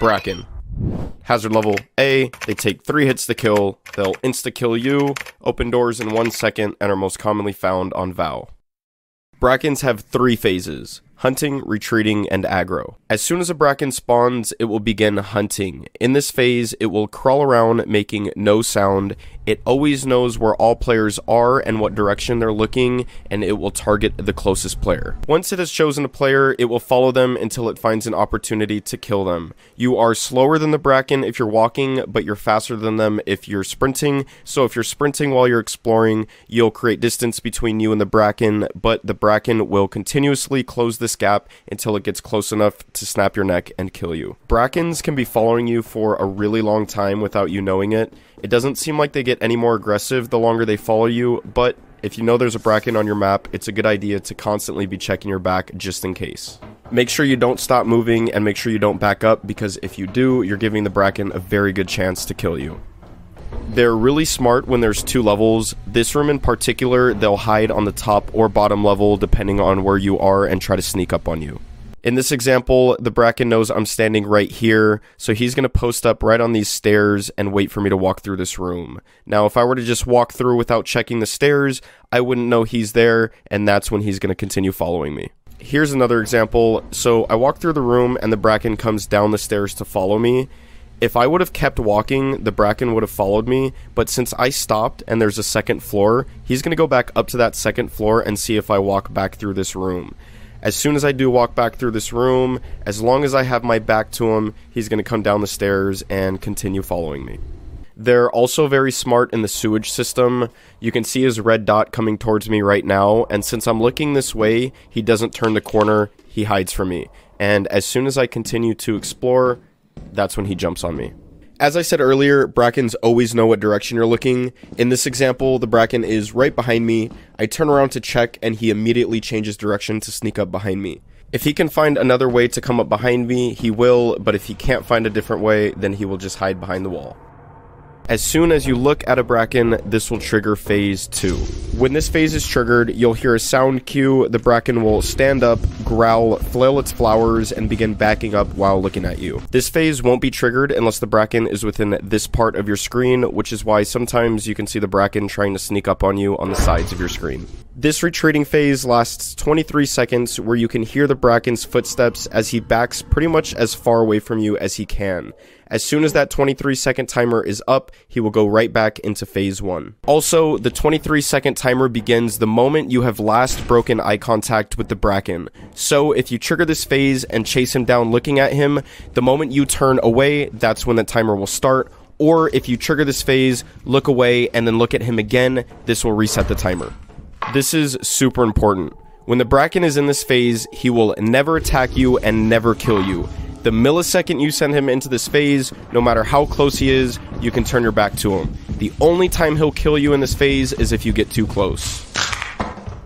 Bracken. Hazard level A, they take 3 hits to kill, they'll insta-kill you, open doors in 1 second, and are most commonly found on Vow. Brackens have 3 phases: hunting, retreating, and aggro. As soon as a Bracken spawns, it will begin hunting. In this phase, it will crawl around making no sound. It always knows where all players are and what direction they're looking, and it will target the closest player. Once it has chosen a player, it will follow them until it finds an opportunity to kill them. You are slower than the Bracken if you're walking, but you're faster than them if you're sprinting. So if you're sprinting while you're exploring, you'll create distance between you and the Bracken, but the Bracken will continuously close this gap until it gets close enough to snap your neck and kill you. Brackens can be following you for a really long time without you knowing it. It doesn't seem like they get any more aggressive the longer they follow you, but if you know there's a Bracken on your map, it's a good idea to constantly be checking your back just in case. Make sure you don't stop moving and make sure you don't back up, because if you do, you're giving the Bracken a very good chance to kill you. They're really smart when there's 2 levels. This room in particular, they'll hide on the top or bottom level depending on where you are and try to sneak up on you. In this example, the Bracken knows I'm standing right here, so he's going to post up right on these stairs and wait for me to walk through this room. Now, if I were to just walk through without checking the stairs, I wouldn't know he's there, and that's when he's going to continue following me. Here's another example. So I walk through the room and the Bracken comes down the stairs to follow me. If I would have kept walking, the Bracken would have followed me, but since I stopped and there's a second floor, he's going to go back up to that second floor and see if I walk back through this room. As soon as I do walk back through this room, as long as I have my back to him, he's going to come down the stairs and continue following me. They're also very smart in the sewage system. You can see his red dot coming towards me right now, and since I'm looking this way, he doesn't turn the corner, he hides from me. And as soon as I continue to explore, that's when he jumps on me. As I said earlier, Brackens always know what direction you're looking. In this example, the Bracken is right behind me. I turn around to check and he immediately changes direction to sneak up behind me. If he can find another way to come up behind me, he will, but if he can't find a different way, then he will just hide behind the wall. As soon as you look at a Bracken, this will trigger phase 2. When this phase is triggered, you'll hear a sound cue. The Bracken will stand up, growl, flail its flowers, and begin backing up while looking at you. This phase won't be triggered unless the Bracken is within this part of your screen, which is why sometimes you can see the Bracken trying to sneak up on you on the sides of your screen. This retreating phase lasts 23 seconds, where you can hear the Bracken's footsteps as he backs pretty much as far away from you as he can. As soon as that 23-second timer is up, he will go right back into phase 1. Also, the 23-second timer begins the moment you have last broken eye contact with the Bracken. So if you trigger this phase and chase him down looking at him, the moment you turn away, that's when the timer will start. Or if you trigger this phase, look away, and then look at him again, this will reset the timer. This is super important. When the Bracken is in this phase, he will never attack you and never kill you. The millisecond you send him into this phase, no matter how close he is, you can turn your back to him. The only time he'll kill you in this phase is if you get too close.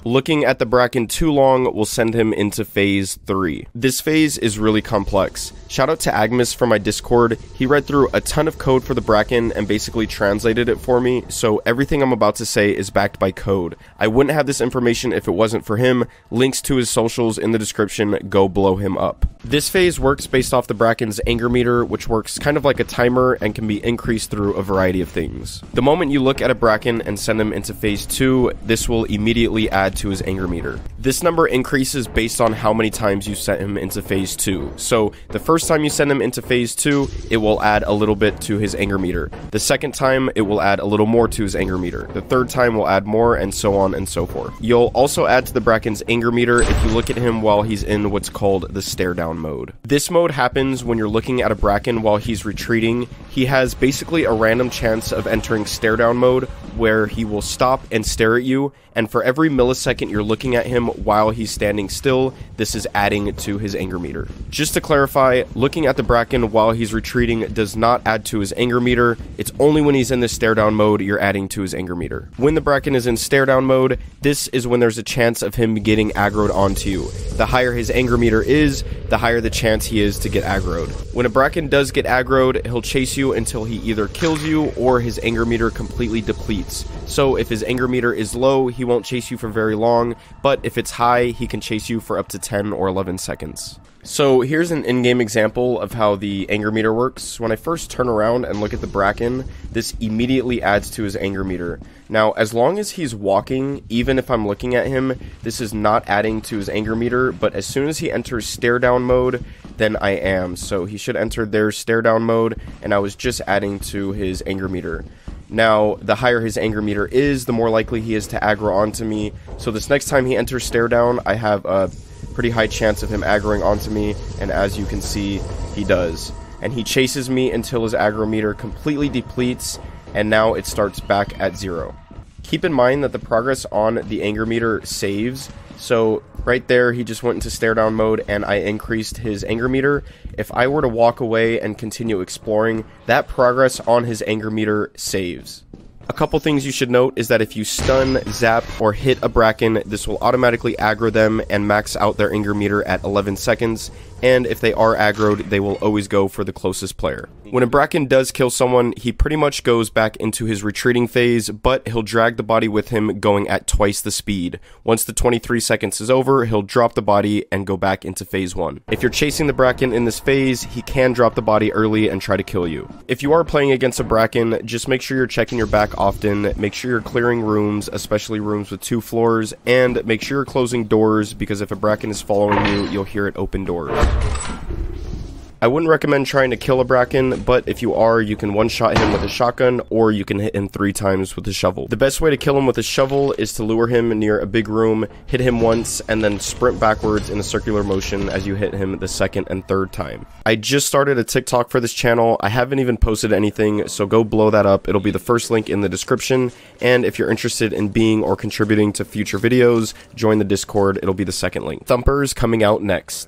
Looking at the Bracken too long will send him into phase 3. This phase is really complex. Shout out to Agmus from my Discord. He read through a ton of code for the Bracken and basically translated it for me, so everything I'm about to say is backed by code. I wouldn't have this information if it wasn't for him. Links to his socials in the description, go blow him up. This phase works based off the Bracken's anger meter, which works kind of like a timer and can be increased through a variety of things. The moment you look at a Bracken and send him into phase 2, this will immediately add to his anger meter. This number increases based on how many times you sent him into phase 2. So the first time you send him into phase 2, it will add a little bit to his anger meter. The second time, it will add a little more to his anger meter. The third time will add more, and so on and so forth. You'll also add to the Bracken's anger meter if you look at him while he's in what's called the stare down mode. This mode happens when you're looking at a Bracken while he's retreating. He has basically a random chance of entering stare down mode, where he will stop and stare at you, and for every millisecond you're looking at him while he's standing still, this is adding to his anger meter. Just to clarify, looking at the Bracken while he's retreating does not add to his anger meter. It's only when he's in the stare down mode you're adding to his anger meter. When the Bracken is in stare down mode, this is when there's a chance of him getting aggroed onto you. The higher his anger meter is, the higher the chance he is to get aggroed. When a Bracken does get aggroed, he'll chase you until he either kills you or his anger meter completely depletes. So if his anger meter is low, he won't chase you for very long, but if it's high, he can chase you for up to 10 or 11 seconds. So here's an in-game example of how the anger meter works. When I first turn around and look at the Bracken, this immediately adds to his anger meter. Now, as long as he's walking, even if I'm looking at him, this is not adding to his anger meter, but as soon as he enters stare down mode, then I am. So he should enter their stare down mode, and I was just adding to his anger meter. Now, the higher his anger meter is, the more likely he is to aggro onto me. So this next time he enters stare down, I have a pretty high chance of him aggroing onto me, and as you can see, he does. And he chases me until his aggro meter completely depletes, and now it starts back at 0. Keep in mind that the progress on the anger meter saves, so right there he just went into stare down mode and I increased his anger meter. If I were to walk away and continue exploring, that progress on his anger meter saves. A couple things you should note is that if you stun, zap, or hit a Bracken, this will automatically aggro them and max out their anger meter at 11 seconds, and if they are aggroed, they will always go for the closest player. When a Bracken does kill someone, he pretty much goes back into his retreating phase, but he'll drag the body with him going at twice the speed. Once the 23 seconds is over, he'll drop the body and go back into phase 1. If you're chasing the Bracken in this phase, he can drop the body early and try to kill you. If you are playing against a Bracken, just make sure you're checking your back often, make sure you're clearing rooms, especially rooms with 2 floors, and make sure you're closing doors, because if a Bracken is following you, you'll hear it open doors. I wouldn't recommend trying to kill a Bracken, but if you are, you can one-shot him with a shotgun, or you can hit him 3 times with a shovel. The best way to kill him with a shovel is to lure him near a big room, hit him once, and then sprint backwards in a circular motion as you hit him the 2nd and 3rd time. I just started a TikTok for this channel. I haven't even posted anything, so go blow that up. It'll be the first link in the description, and if you're interested in being or contributing to future videos, join the Discord. It'll be the 2nd link. Thumpers coming out next.